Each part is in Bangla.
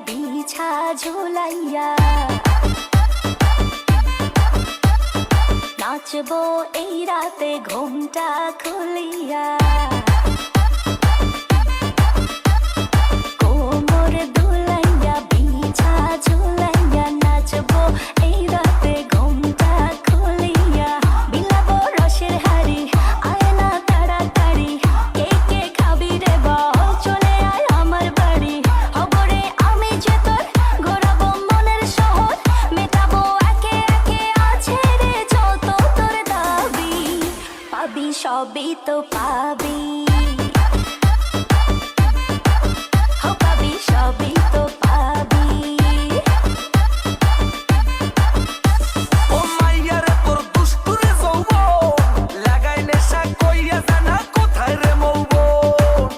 বিছা ঝুলাইয়া নাচবো এই রাতে ঘুমটা খুলিয়া কোমর দুলাইয়া বিছা ঝুলাইয়া নাচবো এই রাতে ঘুমটা খুলিয়া বিলাবো রসের হাড়ি আয় না তাড়াতাড়ি কে কে খাবি রে বল চলে আয় আমার বাড়ি হবরে আমি যে তোর ঘোরাবো মনের শহর মেটাবো একে একে আছে রে যত তোর দাবি পাবি সবই তো পাবি পাবি সবই তো পাবি ও মাইয়ারে তোর দুষ্টুরে যৌবন লাগাই নেশা কইয়া জানা কোথায় রে মৌবন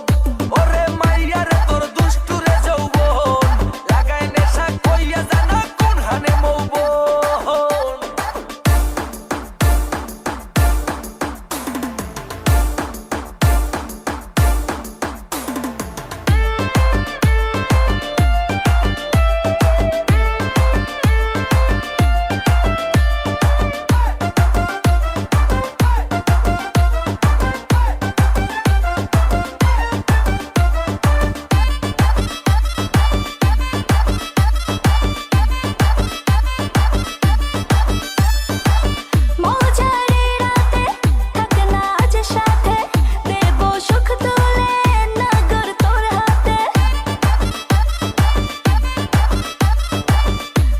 ওরে মাইয়ারে তোর দুষ্টুরে যৌবন লাগাই নেশা কইয়া জানা কোন হানে মৌবন মজারে রাতে থাক না আজ সাথে দেব সুখ তুলে নগর তোর হাতে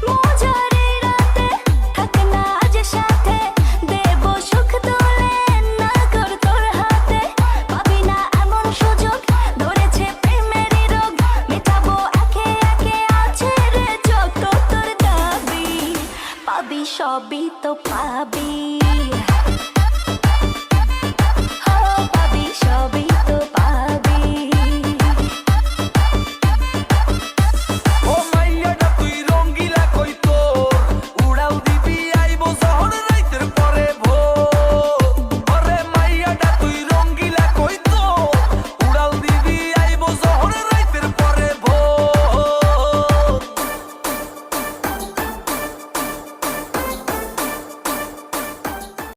মজারে রাতে থাক না আজ সাথে দেব সুখ তুলে নগর তোর হাতে পাবি না এমন সুযোগ ধরেছে প্রেমেরই রোগ মেটাবো একে একে আছে রে যত তোর দাবি পাবি সবই তো পাবি